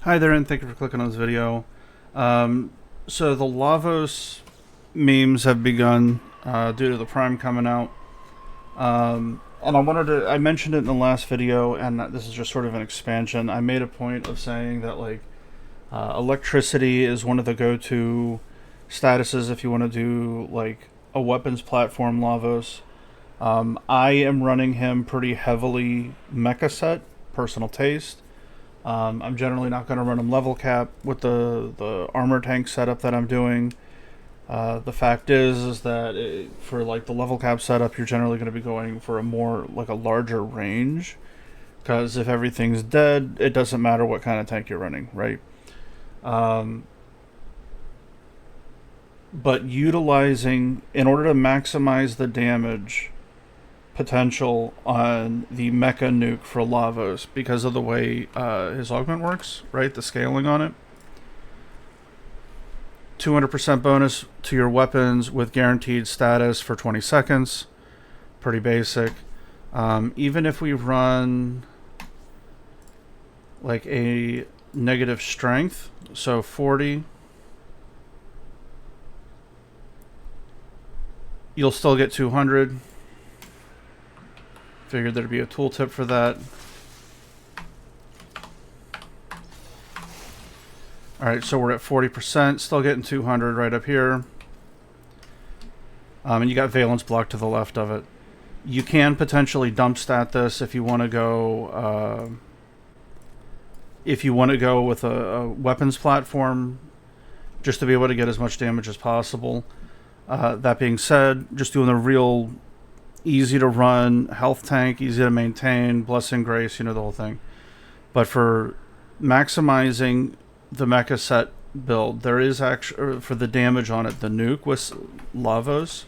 Hi there, and thank you for clicking on this video. So the Lavos memes have begun due to the Prime coming out. And I mentioned it in the last video, and this is just sort of an expansion. I made a point of saying that, electricity is one of the go-to statuses if you want to do, a weapons platform Lavos. I am running him pretty heavily mecha set, personal taste. I'm generally not going to run him level cap with the armor tank setup that I'm doing. The fact is that for the level cap setup, you're generally going to be going for a larger range, because if everything's dead, it doesn't matter what kind of tank you're running, right? But utilizing, in order to maximize the damage potential on the mecha nuke for Lavos, because of the way his augment works, right? The scaling on it. 200% bonus to your weapons with guaranteed status for 20 seconds. Pretty basic. Even if we run a negative strength, so 40, you'll still get 200. Figured there'd be a tooltip for that. Alright, so we're at 40%, still getting 200 right up here. And you got valence block to the left of it. You can potentially dump stat this if you want to go with a weapons platform, just to be able to get as much damage as possible. That being said, just doing the real easy to run health tank, easy to maintain, blessing grace, the whole thing. But for maximizing the mecha set build, there is actually, for the damage on it, the nuke with Lavos,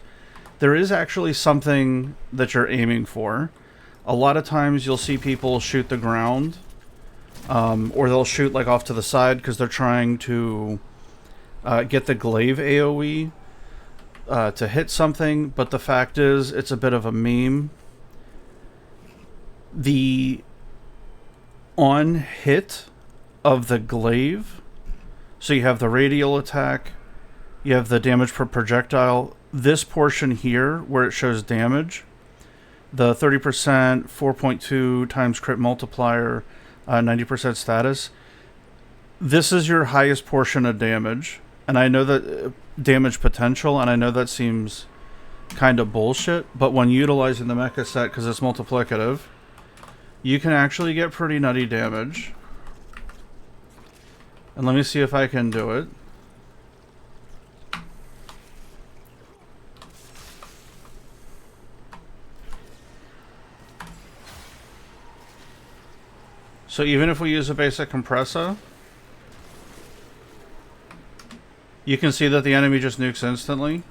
there is actually something that you're aiming for. A lot of times you'll see people shoot the ground, or they'll shoot off to the side because they're trying to get the glaive AoE to hit something, but the fact is, it's a bit of a meme. The on hit of the glaive, so you have the radial attack, you have the damage per projectile. This portion here, where it shows damage, the 30%, 4.2 times crit multiplier, 90% status, this is your highest portion of damage. And I know that damage potential, and I know that seems kind of bullshit, but when utilizing the mecha set, because it's multiplicative, you can actually get pretty nutty damage. And let me see if I can do it. So even if we use a basic compressor, you can see that the enemy just nukes instantly.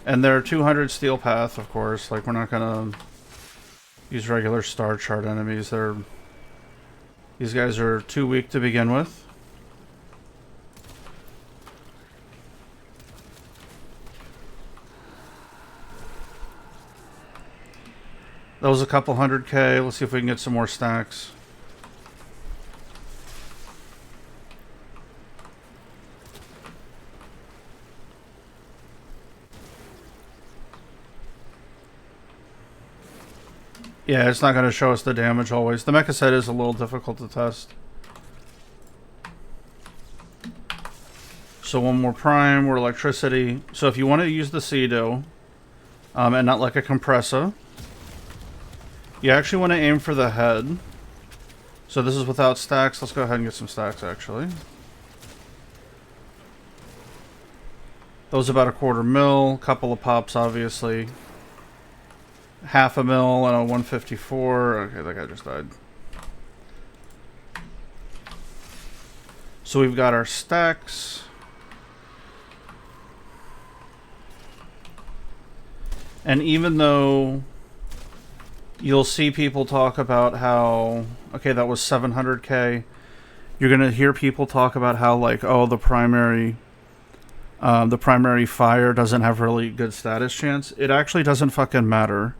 And they're 200 steel path, of course. We're not going to use regular star chart enemies. These guys are too weak to begin with. That was a couple 100k. Let's see if we can get some more stacks. Yeah, it's not going to show us the damage always. The mecha set is a little difficult to test. So one more prime, we're electricity. So if you want to use the Cedo, and not like a compressor, you actually want to aim for the head. So this is without stacks. Let's go ahead and get some stacks, actually. That was about a 1/4 mil, couple of pops, obviously. 1/2 mil and a 154. Okay, that guy just died. So we've got our stacks. And even though you'll see people talk about how, okay, that was 700k, you're going to hear people talk about how, oh, the primary fire doesn't have really good status chance. It actually doesn't fucking matter.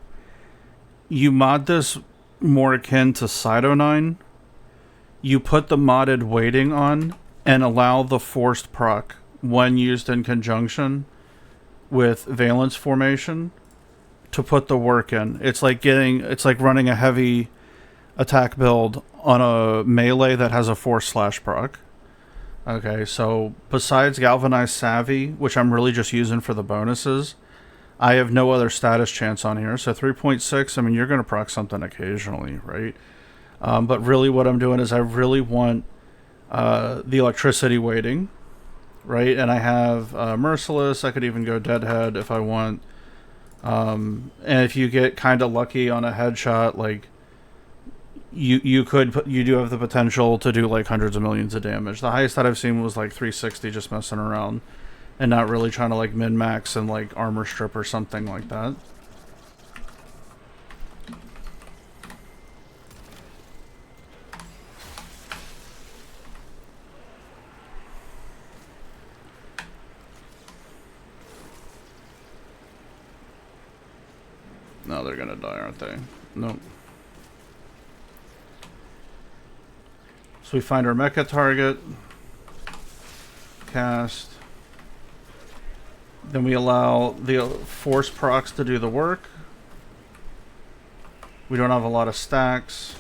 You mod this more akin to Cedo 9, you put the modded weighting on and allow the forced proc when used in conjunction with valence formation to put the work in. It's like running a heavy attack build on a melee that has a force slash proc. Okay, so besides Galvanized Savvy, which I'm really just using for the bonuses, I have no other status chance on here. So 3.6, I mean, you're going to proc something occasionally, right? But really what I'm doing is I really want the electricity weighting, right? And I have Merciless. I could even go Deadhead if I want. And if you get kind of lucky on a headshot, like you do have the potential to do like hundreds of millions of damage. The highest that I've seen was like 360, just messing around and not really trying to like min max and like armor strip or something like that. No, they're gonna die, aren't they? Nope. So we find our mecha target, cast, then we allow the force procs to do the work. We don't have a lot of stacks.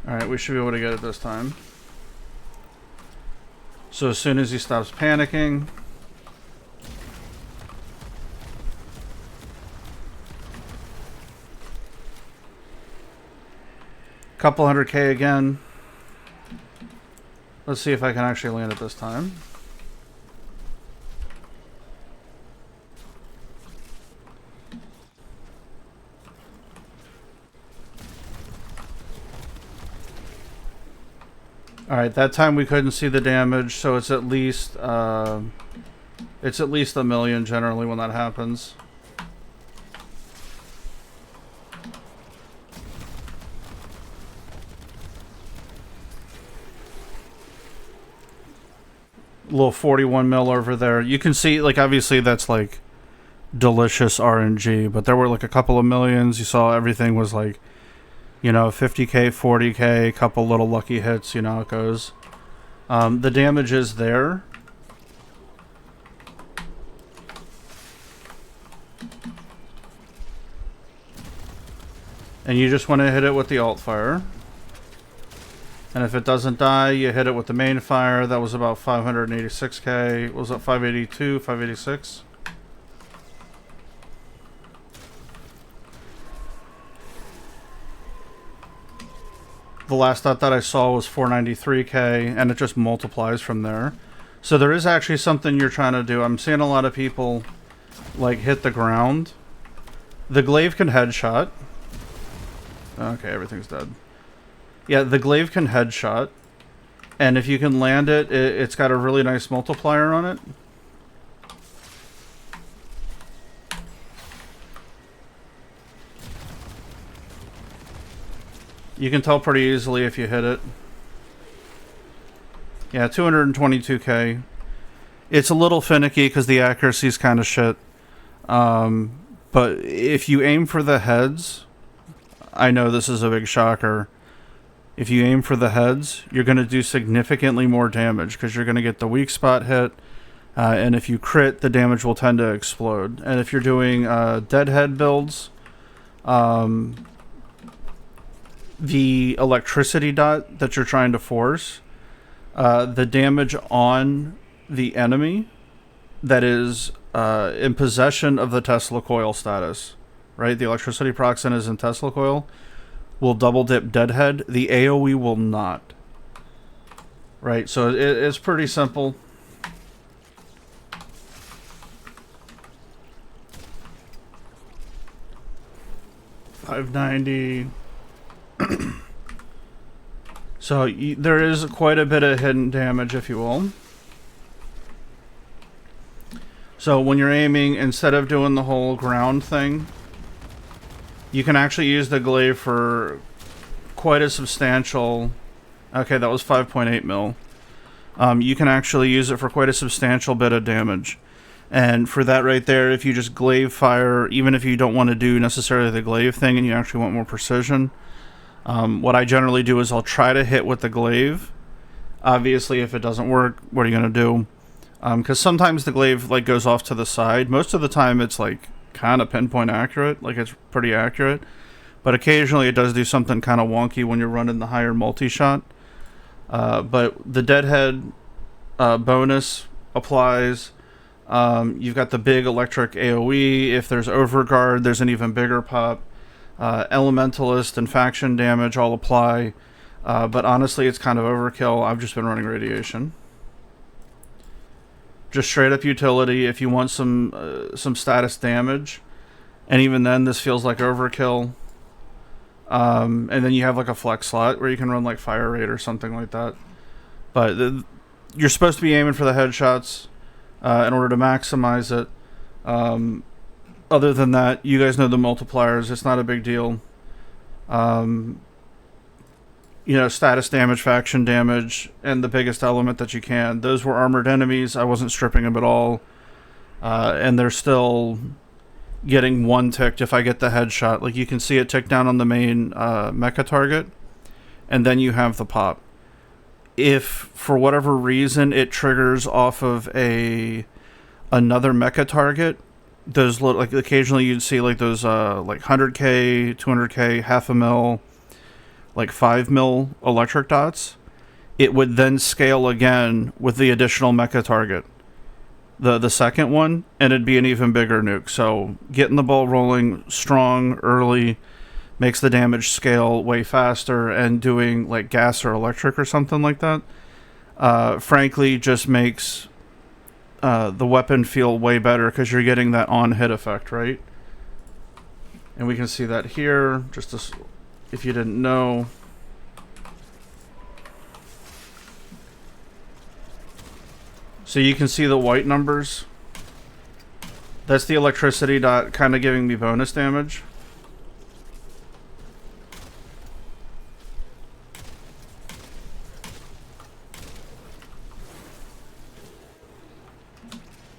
Alright, we should be able to get it this time. So as soon as he stops panicking, couple 100k again. Let's see if I can actually land it this time. Alright, that time we couldn't see the damage, so it's at least a million generally when that happens. Little 41 mil over there. You can see, like, obviously that's like delicious RNG, but there were like a couple of millions. You saw everything was like, you know, 50k, 40k, a couple little lucky hits, you know how it goes. The damage is there. And you just want to hit it with the alt fire. And if it doesn't die, you hit it with the main fire. That was about 586k. What was that, 582, 586? The last dot that I saw was 493k, and it just multiplies from there. So there is actually something you're trying to do. I'm seeing a lot of people like hit the ground. The glaive can headshot. Okay, everything's dead. Yeah, the glaive can headshot, and if you can land it, it's got a really nice multiplier on it. You can tell pretty easily if you hit it. Yeah, 222k. It's a little finicky because the accuracy's kind of shit. But if you aim for the heads, I know this is a big shocker. If you aim for the heads, you're going to do significantly more damage because you're going to get the weak spot hit. And if you crit, the damage will tend to explode. And if you're doing deadhead builds, the electricity dot that you're trying to force, the damage on the enemy that is in possession of the Tesla coil status, right? The electricity proxin is in Tesla coil, will double dip deadhead. The AoE will not. Right, so it's pretty simple. $590. So there is quite a bit of hidden damage, if you will. So when you're aiming, instead of doing the whole ground thing, you can actually use the glaive for quite a substantial... Okay, that was 5.8 mil. You can actually use it for quite a substantial bit of damage. And for that right there, if you just glaive fire, even if you don't want to do necessarily the glaive thing and you actually want more precision, what I generally do is I'll try to hit with the glaive. Obviously, if it doesn't work, what are you going to do? Because sometimes the glaive like goes off to the side. Most of the time, it's like kind of pinpoint accurate, like it's pretty accurate. But occasionally, it does do something kind of wonky when you're running the higher multi-shot. But the deadhead bonus applies. You've got the big electric AoE. If there's overguard, there's an even bigger pop. Elementalist and faction damage all apply. But honestly, it's kind of overkill. I've just been running radiation. Just straight up utility. If you want some status damage, and even then, this feels like overkill. And then you have like a flex slot where you can run like fire rate or something like that. But you're supposed to be aiming for the headshots in order to maximize it. Other than that, you guys know the multipliers. It's not a big deal. Status damage, faction damage, and the biggest element that you can. Those were armored enemies. I wasn't stripping them at all. And they're still getting one ticked if I get the headshot. Like you can see it tick down on the main mecha target, and then you have the pop. If for whatever reason it triggers off of another mecha target, those like occasionally you'd see like those like 100k, 200k, half a mil, like 5 mil electric dots. It would then scale again with the additional mecha target, the second one, and it'd be an even bigger nuke. So getting the ball rolling strong early makes the damage scale way faster, and doing like gas or electric or something like that, frankly, just makes the weapon feel way better because you're getting that on-hit effect, right? And we can see that here, just if you didn't know. So you can see the white numbers. That's the electricity dot kind of giving me bonus damage.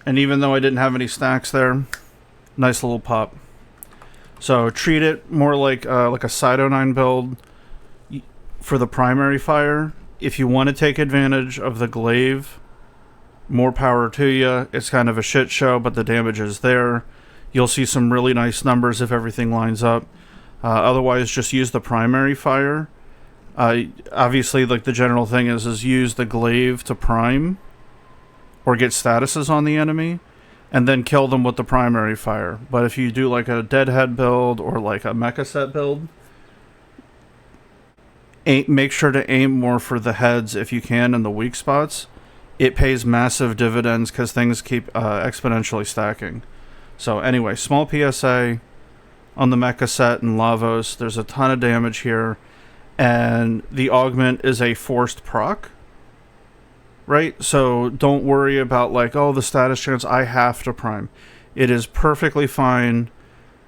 And even though I didn't have any stacks there, nice little pop. So treat it more like a Cedo 9 build for the primary fire. If you want to take advantage of the glaive, more power to you. It's kind of a shit show, but the damage is there. You'll see some really nice numbers if everything lines up. Otherwise, just use the primary fire. Obviously, like the general thing is use the glaive to prime or get statuses on the enemy, and then kill them with the primary fire. But if you do like a deadhead build or like a mecha set build, make sure to aim more for the heads if you can in the weak spots. It pays massive dividends because things keep exponentially stacking. So anyway, small PSA on the mecha set and Lavos. There's a ton of damage here, and the augment is a forced proc. Right? So don't worry about like, oh, the status chance, I have to prime. It is perfectly fine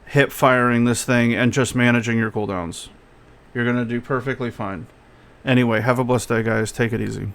hip firing this thing and just managing your cooldowns. You're going to do perfectly fine. Anyway, have a blessed day, guys. Take it easy.